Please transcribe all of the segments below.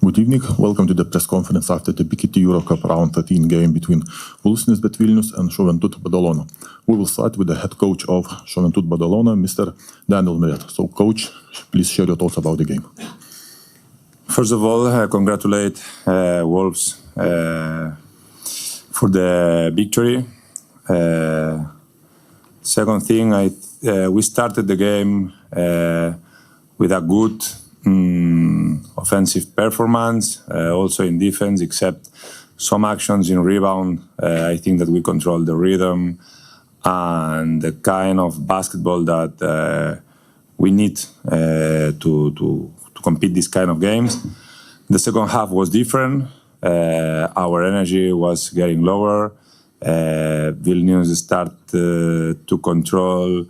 Good evening. Welcome to the press conference after the BKT EuroCup round 13 game between Twinsbet Vilnius and Joventut Badalona. We will start with the head coach of Joventut Badalona, Mr. Daniel Miret. So, coach, please share your thoughts about the game. First of all, congratulate Wolves for the victory. Second thing, we started the game with a good offensive performance, also in defense, except some actions in rebound. I think that we controlled the rhythm and the kind of basketball that we need to compete these kind of games. The second half was different. Our energy was getting lower. Vilnius started to control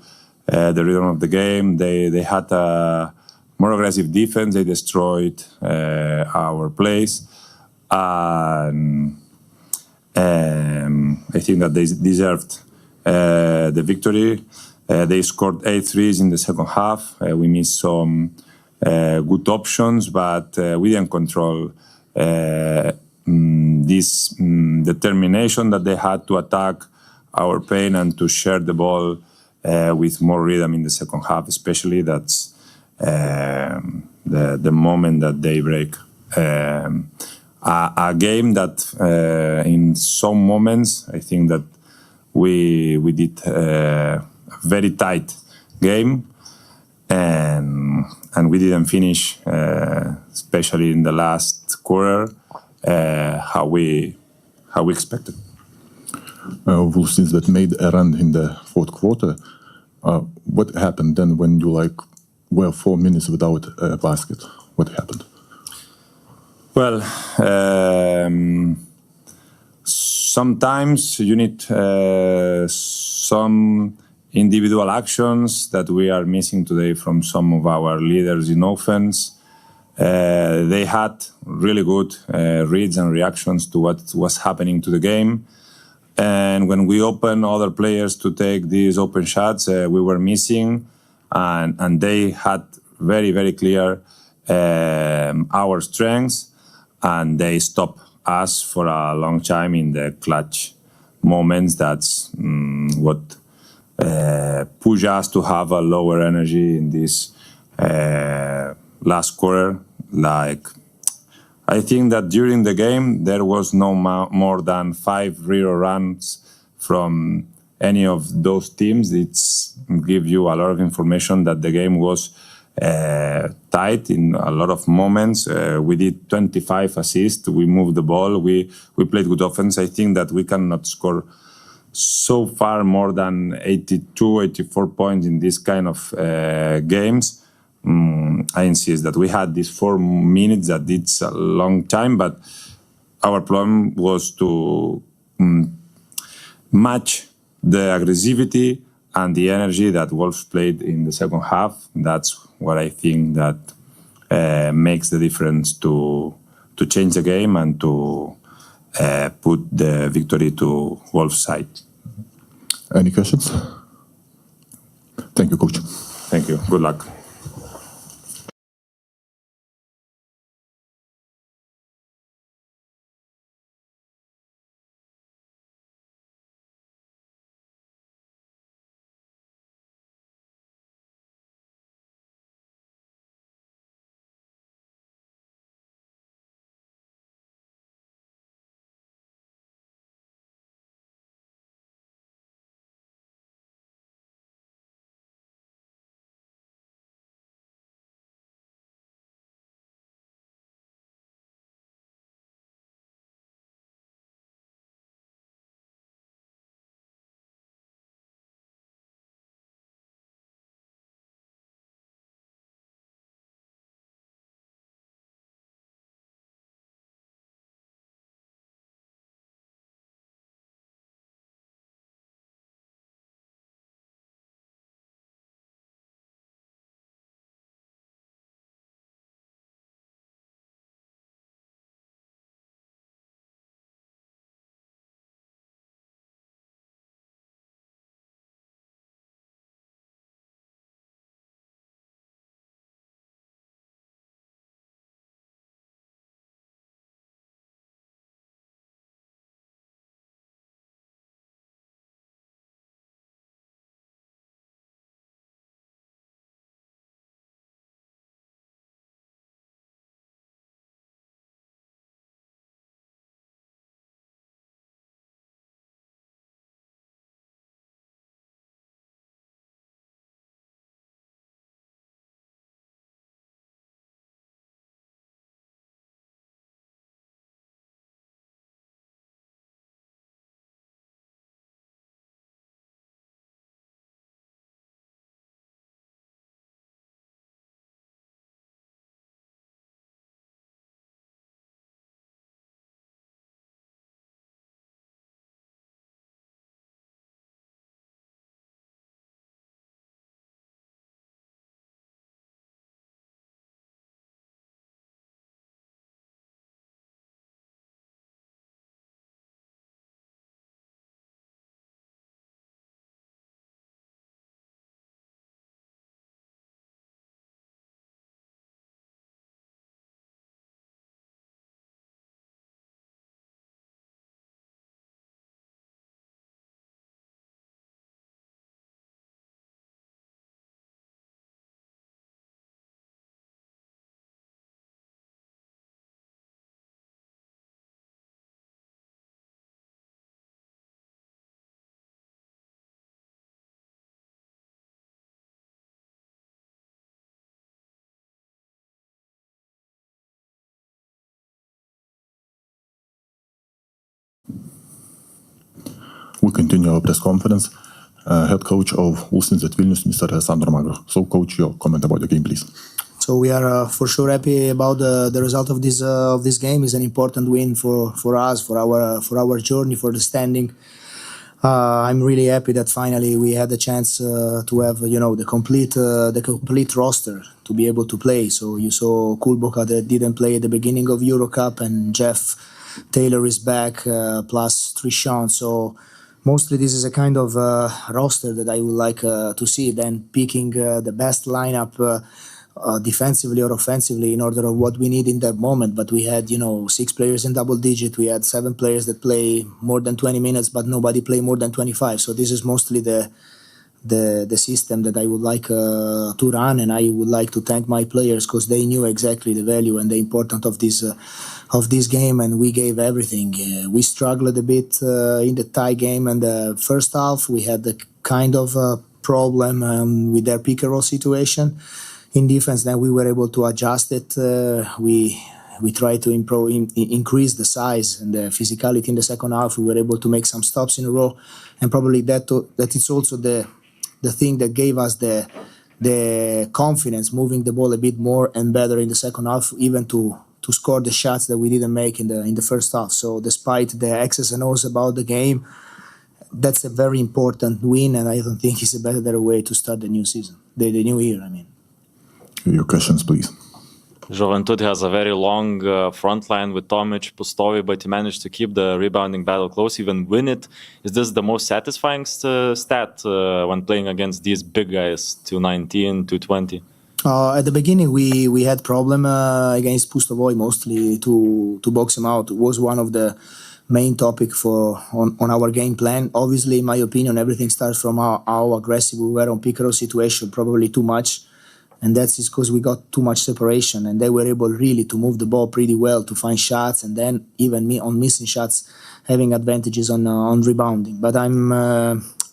the rhythm of the game. They had a more aggressive defense. They destroyed our plays. And I think that they deserved the victory. They scored 8 threes in the second half. We missed some good options, but we didn't control this determination that they had to attack our paint and to share the ball with more rhythm in the second half, especially that's the moment that they break. A game that in some moments I think that we did a very tight game, and we didn't finish, especially in the last quarter, how we expected. Wolves that made a run in the fourth quarter. What happened then when you were 4 minutes without a basket? What happened? Well, sometimes you need some individual actions that we are missing today from some of our leaders in offense. They had really good reads and reactions to what was happening to the game. And when we opened other players to take these open shots, we were missing. And they had very, very clear our strengths. And they stopped us for a long time in the clutch moments. That's what push us to have a lower energy in this last quarter. I think that during the game there was no more than 5 real runs from any of those teams. It's give you a lot of information that the game was tight in a lot of moments. We did 25 assists. We moved the ball. We played good offense. I think that we cannot score so far more than 82, 84 points in this kind of games. I insist that we had these 4 minutes, that it's a long time, but our problem was to match the aggressivity and the energy that Wolves played in the second half. That's what I think that makes the difference to change the game and to put the victory to Wolves' side. Any questions? Thank you, coach. Thank you. Good luck. We continue our press conference. Head coach of Twinsbet Vilnius, Mr. Sandro Magro. So, coach, your comment about the game, please. So we are for sure happy about the result of this game. It's an important win for us, for our journey, for the standing. I'm really happy that finally we had the chance to have the complete roster to be able to play. So you saw Kulboka that didn't play at the beginning of EuroCup, and Jeff Taylor is back, plus Trishan. So mostly this is a kind of roster that I would like to see. Then picking the best lineup. Defensively or offensively in order of what we need in that moment. But we had 6 players in double digit. We had 7 players that play more than 20 minutes, but nobody play more than 25. So this is mostly the system that I would like to run, and I would like to thank my players because they knew exactly the value and the importance of this game, and we gave everything. We struggled a bit in the tie game, and the first half we had a kind of problem with their pick and roll situation. In defense, then we were able to adjust it. We tried to increase the size and the physicality in the second half. We were able to make some stops in a row, and probably that is also the thing that gave us the confidence, moving the ball a bit more and better in the second half, even to score the shots that we didn't make in the first half. So despite the X's and O's about the game, that's a very important win, and I don't think it's a better way to start the new season, the new year. I mean. Your questions, please. Joventut has a very long front line with Tomic, Pustovi, but he managed to keep the rebounding battle close, even win it. Is this the most satisfying stat when playing against these big guys, 219, 220? At the beginning, we had problem against Pustovoy mostly to box him out. It was one of the main topic on our game plan. Obviously, in my opinion, everything starts from how aggressive we were on pick and roll situation, probably too much. And that's because we got too much separation, and they were able really to move the ball pretty well, to find shots, and then even on missing shots, having advantages on rebounding. But I'm,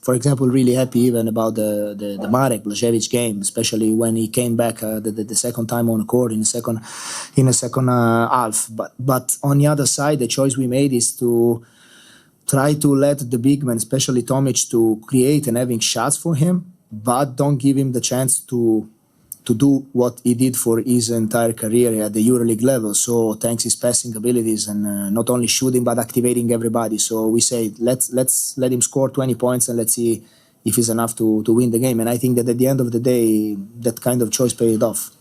for example, really happy even about the Marek Blažević game, especially when he came back the second time on the court in the second half. But on the other side, the choice we made is to try to let the big man, especially Tomic, to create and having shots for him, but don't give him the chance to do what he did for his entire career at the EuroLeague level. So thanks his passing abilities and not only shooting but activating everybody. So we say let's let him score 20 points and let's see if it's enough to win the game. And I think that at the end of the day, that kind of choice paid off.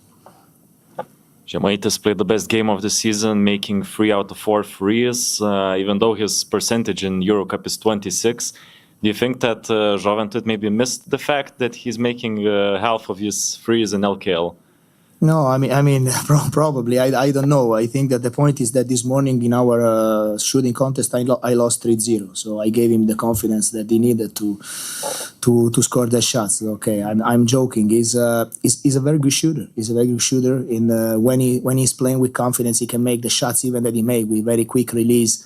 Žemaitis played the best game of the season, making 3 out of 4 threes, even though his percentage in EuroCup is 26. Do you think that Joventut maybe missed the fact that he's making half of his threes in LKL? No, I mean, probably. I don't know. I think that the point is that this morning in our shooting contest, I lost 3-0. So I gave him the confidence that he needed to score the shots. Okay, I'm joking. He's a very good shooter. He's a very good shooter. When he's playing with confidence, he can make the shots even that he made with very quick release,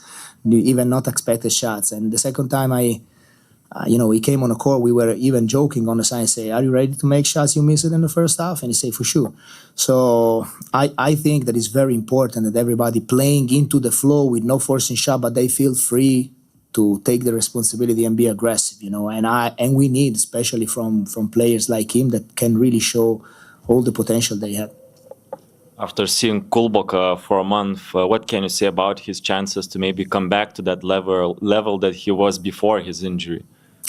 even not expected shots. And the second time he came on the court, we were even joking on the side and say, are you ready to make shots you missed it in the first half? And he said, for sure. So I think that it's very important that everybody playing into the flow with no forcing shot, but they feel free to take the responsibility and be aggressive, and we need, especially from players like him that can really show all the potential they have. After seeing Kulboka for a month, what can you say about his chances to maybe come back to that level that he was before his injury?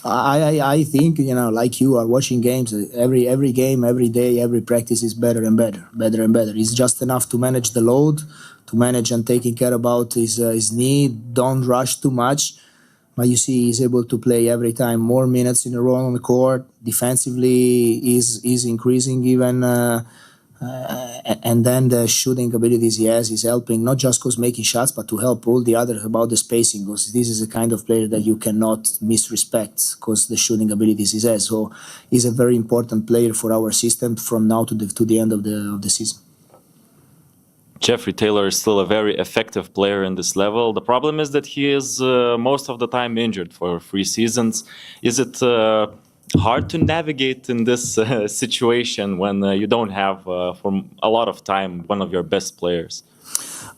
I think, like you are watching games, every game, every day, every practice is better and better. It's just enough to manage the load, to manage and taking care about his knee. Don't rush too much. But you see, he's able to play every time more minutes in a row on the court. Defensively, is increasing even. And then the shooting abilities he has is helping, not just because making shots, but to help all the other about the spacing. Because this is a kind of player that you cannot misrespect because the shooting abilities he has. So he's a very important player for our system from now to the end of the season. Jeffrey Taylor is still a very effective player in this level. The problem is that he is most of the time injured for 3 seasons. Is it hard to navigate in this situation when you don't have for a lot of time one of your best players?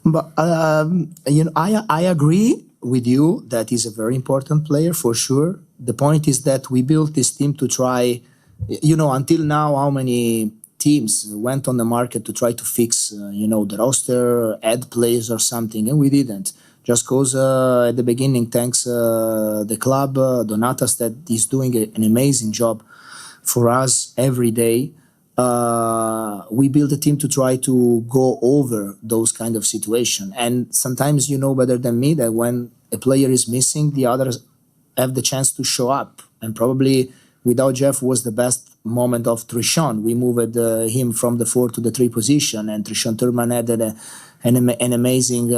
But I agree, with you that he's a very important player for sure. The point is that we built this team to try, until now, how many teams went on the market to try to fix, the roster, add players or something, and we didn't. Just because at the beginning, thanks the club, Donatas, that is doing an amazing job for us every day. We build a team to try to go over those kind of situations. And sometimes you know better than me that when a player is missing, the others have the chance to show up. And probably without Jeff was the best moment of Trishon. We moved him from the 4 to the 3 position, and Trishon Turman had an amazing,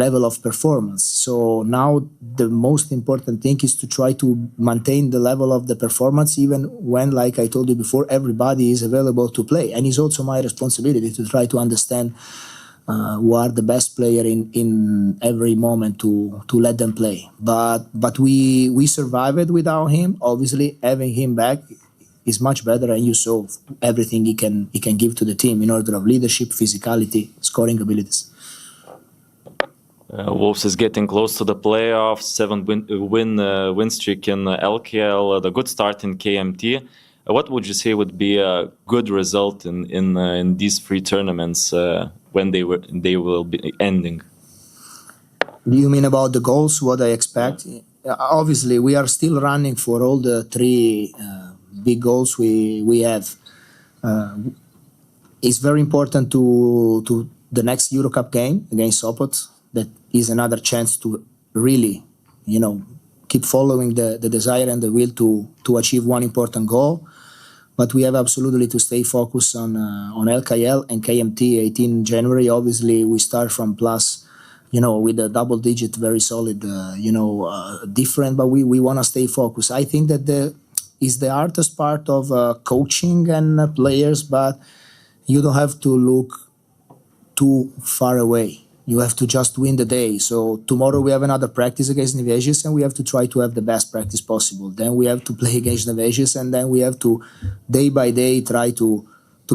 level of performance. So now the most important thing is to try to maintain the level of the performance, even when, like I told you before, everybody is available to play. And it's also my responsibility to try to understand who are the best player in every moment to let them play. But we survived without him. Obviously, having him back is much better, and you saw everything he can give to the team in order of leadership, physicality, scoring abilities. Wolves is getting close to the playoffs, 7-win streak in LKL, the good start in KMT. What would you say would be a good result in these 3 tournaments when they will be ending? Do you mean about the goals, what I expect? Obviously, we are still running for all the 3 big goals we have. It's very important to the next EuroCup game against Sopot. That is another chance to really, keep following the desire and the will to achieve one important goal. But we have absolutely to stay focused on LKL and KMT 18 January. Obviously, we start from plus, with a double digit, very solid, different, but we want to stay focused. I think that is the hardest part of coaching and players, but you don't have to look too far away. You have to just win the day. So tomorrow we have another practice against Nevėžis, and we have to try to have the best practice possible. Then we have to play against Nevėžis, and then we have to, day by day, try to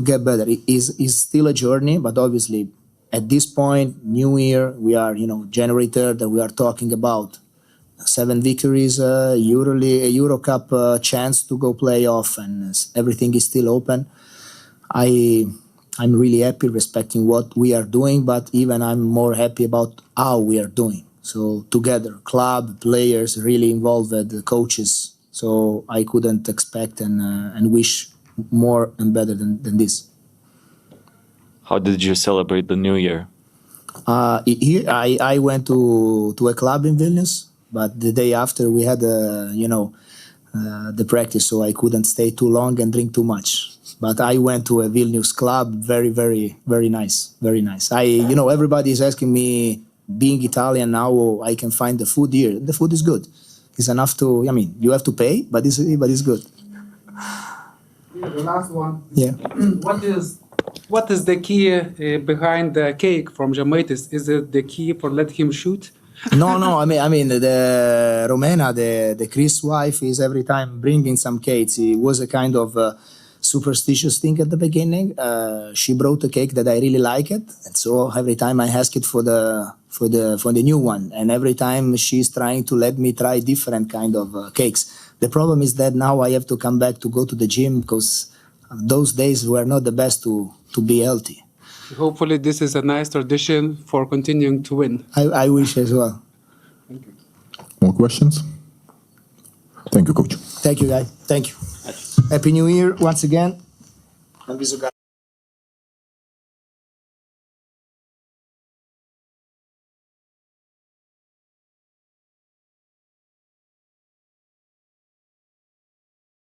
get better. It is still a journey, but obviously at this point, New Year, we are, January 3rd, and we are talking about 7 victories, EuroCup chance to go playoff, and everything is still open. I'm really happy respecting what we are doing, but even I'm more happy about how we are doing. So together, club, players, really involved, the coaches. So I couldn't expect and wish more and better than this. How did you celebrate the New Year? I went to a club in Vilnius, but the day after we had the practice, so I couldn't stay too long and drink too much. But I went to a Vilnius club, very, very, very nice, very nice. Everybody is asking me, being Italian now, I can find the food here. The food is good. It's enough to, you have to pay, but it's good. Yeah, the last one. Yeah. What is the key behind the cake from Žemaitis? Is it the key for let him shoot? No. I mean, the Romena, the Chris' wife, is every time bringing some cakes. It was a kind of superstitious thing at the beginning. She brought a cake that I really like it, and so every time I ask it for the new one, and every time she's trying to let me try different kind of cakes. The problem is that now I have to come back to go to the gym because those days were not the best to be healthy. Hopefully this is a nice tradition for continuing to win. I wish as well. Thank you. More questions? Thank you, Coach. Thank you, guys. Thank you. Happy New Year once again. And